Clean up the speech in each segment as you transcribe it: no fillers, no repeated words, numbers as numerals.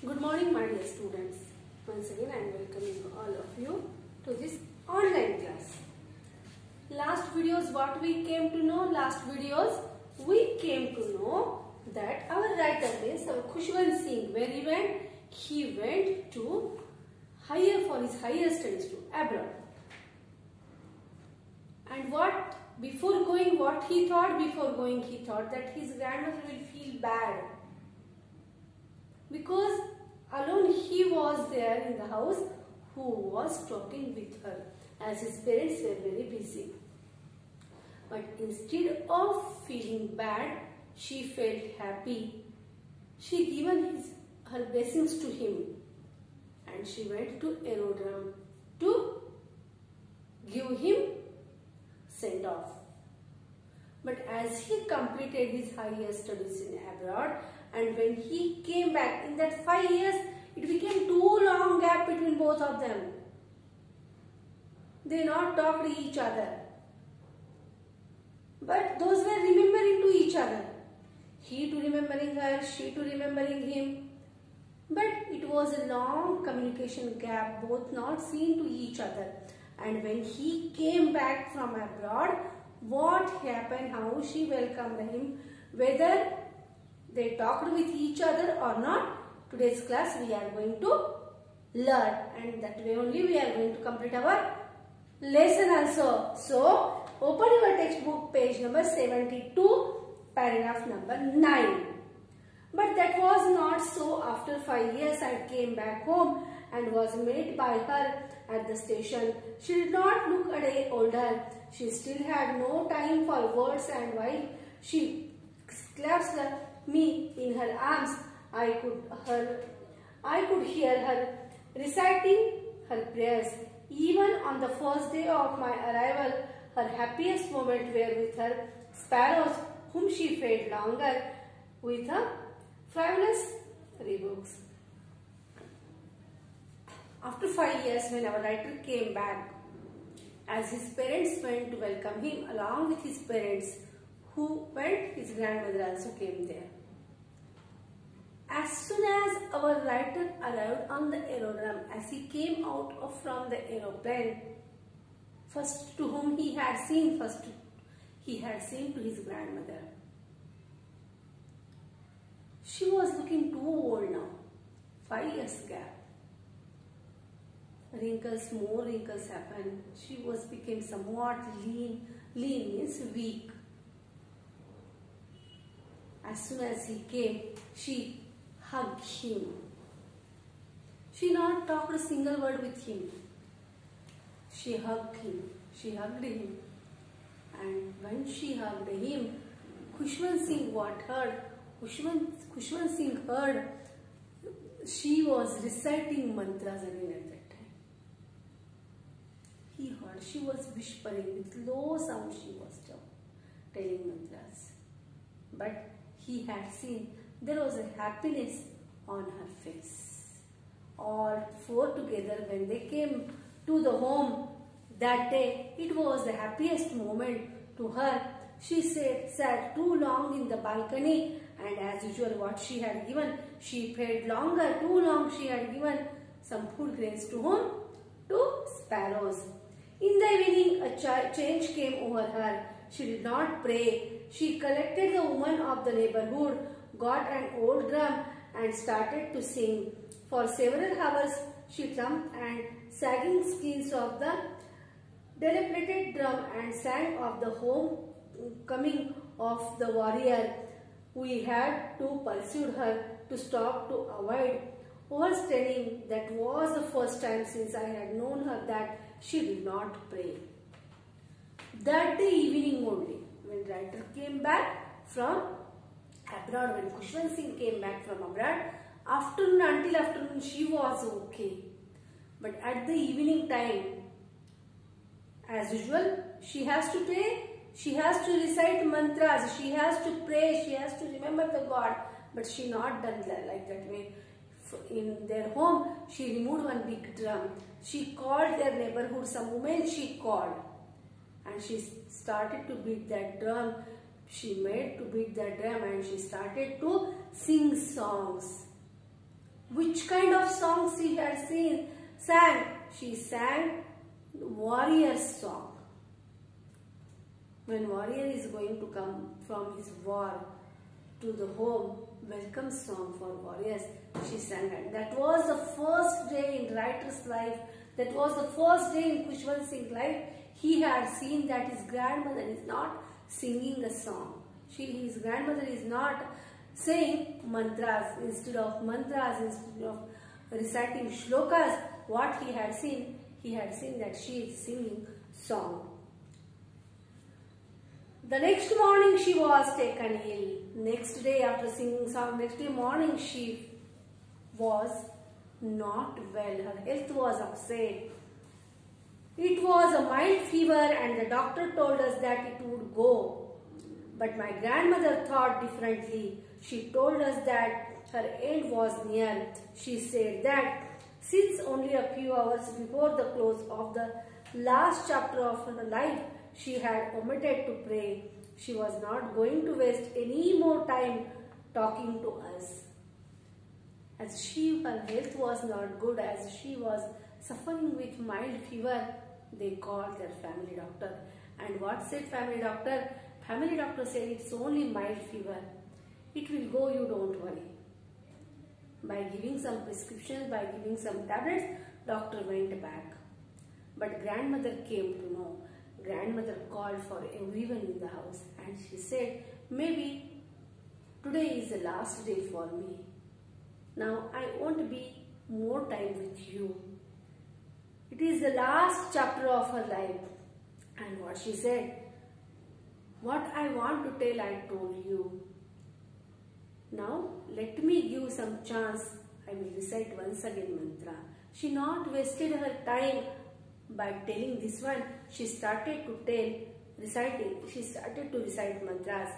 Good morning, my dear students. Once again, I am welcoming all of you to this online class. Last videos, what we came to know? Last videos, we came to know that our writer is our Khushwant Singh. Where he went? He went to for his higher studies to abroad. And what before going? What he thought before going? He thought that his grandmother will feel bad, because alone he was there in the house who was talking with her, as his parents were very busy. But instead of feeling bad, she felt happy. She given her blessings to him, and she went to aerodrome to give him send off. But as he completed his higher studies in abroad, and when he came back in that 5 years, it became too long gap between both of them. They not talked to each other, but those were remembering to each other. He to remembering her, she to remembering him. But it was a long communication gap, both not seen to each other. And when he came back from abroad, what happened, how she welcomed him, whether they talked with each other or not, today's class we are going to learn, and that way only we are going to complete our lesson also. So, open your textbook, page number 72, paragraph number 9. But that was not so. After 5 years I came back home and was met by her at the station. She did not look a day older. She still had no time for words, and while she clasped me in her arms, I could hear her reciting her prayers. Even on the first day of my arrival, her happiest moment were with her sparrows, whom she fed longer with her frivolous rebukes. After 5 years, when our writer came back, as his parents went to welcome him, along with his parents who went, his grandmother also came there. As soon as our writer arrived on the aerodrome, as he came out from the aeroplane, first to whom he had seen to his grandmother. She was looking too old now, 5 years gap. More wrinkles happened. She became somewhat lean means weak. As soon as he came, she hugged him. She not talked a single word with him. She hugged him. And when she hugged him, Khushwant Singh heard, she was reciting mantras again at that time. He heard, she was whispering with low sound, she was telling mantras. But he had seen there was a happiness on her face. All four together, when they came to the home that day, it was the happiest moment to her. She sat too long in the balcony, and as usual what she had given, she fed longer, too long she had given some food grains to whom? To sparrows. In the evening, a change came over her. She did not pray. She collected the women of the neighborhood, got an old drum and started to sing. For several hours she thumped and sagging skins of the dilapidated drum and sang of the homecoming of the warrior. We had to pursue her to stop to avoid overstaying. That was the first time since I had known her that she did not pray. That day evening only, when writer came back from abroad, when Khushwant Singh came back from abroad, until afternoon she was okay. But at the evening time, as usual, she has to pray, she has to recite mantras, she has to pray, she has to remember the God. But she not done like that way. In their home, she removed one big drum. She called their neighborhood, some women she called, and she started to beat that drum. She made to beat that drum and she started to sing songs. Which kind of songs she had sang? She sang warrior song. When warrior is going to come from his war to the home, welcome song for warriors, she sang it. That was the first day in writer's life. That was the first day in Khushwant Singh's life. He had seen that his grandmother is not singing a song. His grandmother is not saying mantras. Instead of reciting shlokas, what he had seen that she is singing song. The next morning she was taken ill. Next day after singing song, next day morning she was not well. Her health was upset. It was a mild fever and the doctor told us that it would go. But my grandmother thought differently. She told us that her end was near. She said that since only a few hours before the close of the last chapter of her life, she had omitted to pray. She was not going to waste any more time talking to us. As her health was not good, as she was suffering with mild fever, they called their family doctor. And what said family doctor? Family doctor said it's only mild fever. It will go, you don't worry. By giving some prescriptions, by giving some tablets, doctor went back. But grandmother came to know. Grandmother called for everyone in the house and she said, maybe today is the last day for me. Now I won't be more time with you. It is the last chapter of her life. And what she said, what I want to tell I told you. Now let me give some chance. I will recite once again mantra. She not wasted her time by telling this one. She started to recite mantras.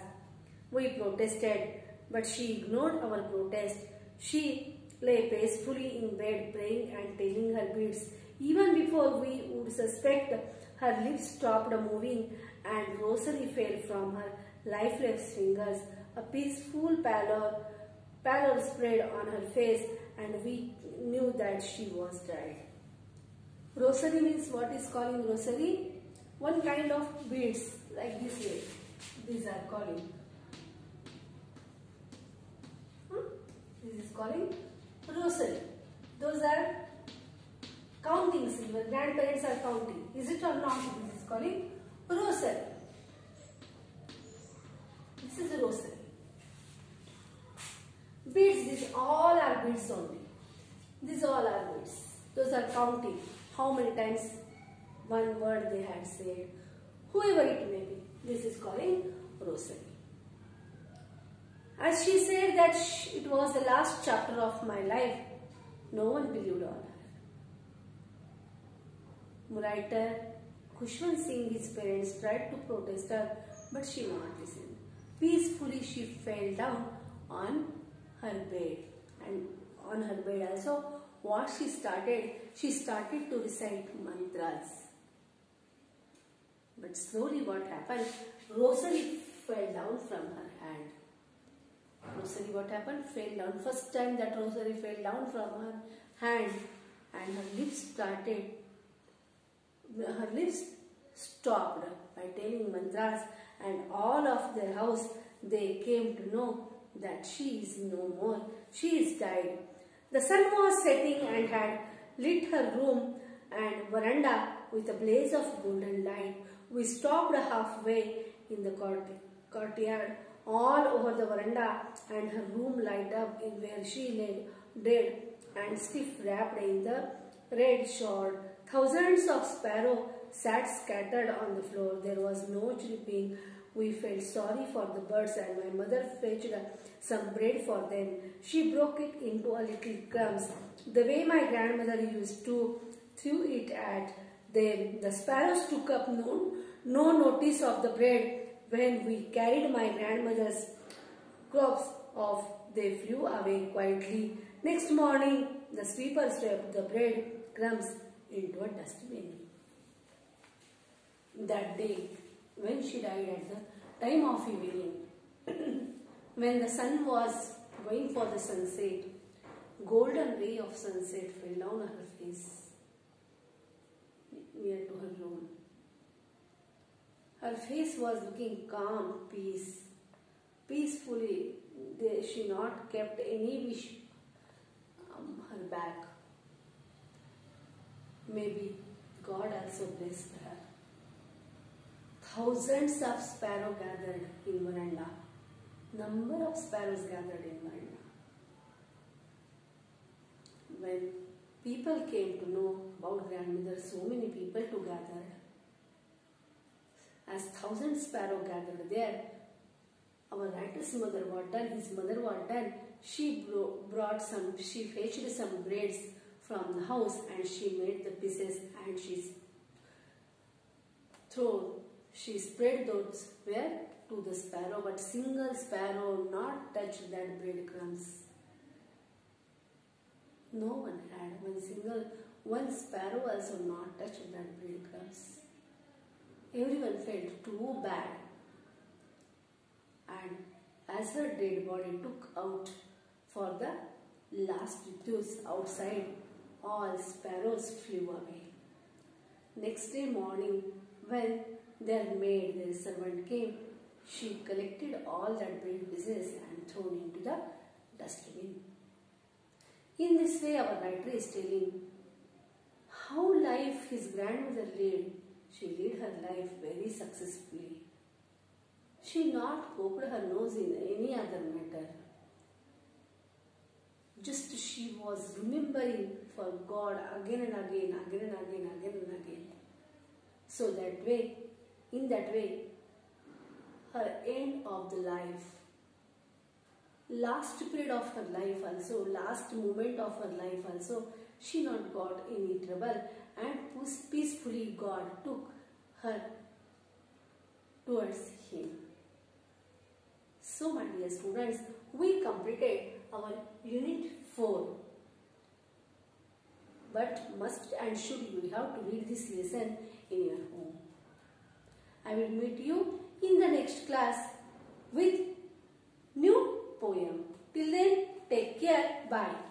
We protested, but she ignored our protest. She lay peacefully in bed praying and telling her beads. Even before we would suspect, her lips stopped moving and rosary fell from her lifeless fingers. A peaceful pallor spread on her face and we knew that she was dead. Rosary means what is calling rosary? One kind of beads like this way. These are calling. This is calling rosary. Those are counting silver. Grandparents are counting. Is it or not? This is calling rosary. This is a rosary. Beads, these all are beads only. These all are beads. Those are counting. How many times one word they had said. Whoever it may be. This is calling rosary. As she said that it was the last chapter of my life, no one believed on her. Writer Khushwant Singh, his parents tried to protest her, but she not listened. Peacefully she fell down on her bed, and on her bed also what she started to recite mantras. But slowly what happened? Rosary fell down from her hand. Rosary what happened? Fell down. First time that rosary fell down from her hand and her lips stopped by telling mantras, and all of their house they came to know that she is no more. She is died. The sun was setting and had lit her room and veranda with a blaze of golden light. We stopped halfway in the courtyard. All over the veranda and her room light up in where she lay dead and stiff wrapped in the red shawl. Thousands of sparrows sat scattered on the floor. There was no chirping. We felt sorry for the birds and my mother fetched some bread for them. She broke it into a little crumbs, the way my grandmother used to throw it at them. The sparrows took up no notice of the bread. When we carried my grandmother's crops off, they flew away quietly. Next morning, the sweeper swept the bread crumbs into a dustbin. That day, when she died at the time of evening, when the sun was going for the sunset, golden ray of sunset fell down her face near to her room. Her face was looking calm, peacefully. She not kept any wish her back. Maybe God also blessed her. Thousands of sparrows gathered in veranda. Number of sparrows gathered in veranda. When people came to know about grandmother, so many people to gather. As thousand sparrows gathered there, our writer's mother was done, his mother was done. She fetched some breads from the house and she made the pieces and she spread those where to the sparrow, but single sparrow not touched that breadcrumbs. No one had one sparrow also not touched that breadcrumbs. Everyone felt too bad. And as her dead body took out for the last use outside, all sparrows flew away. Next day morning, when their servant came, she collected all that bread pieces and thrown into the dustbin. In this way, our writer is telling how life his grandmother led. She led her life very successfully. She not poked her nose in any other matter. Just she was remembering for God again and again. So in that way, her end of the life, last period of her life also, last moment of her life also, she not got any trouble and peacefully God took her towards Him. So my dear students, we completed our unit 4. But must and should you have to read this lesson in your home. I will meet you in the next class with new poem. Till then, take care. Bye.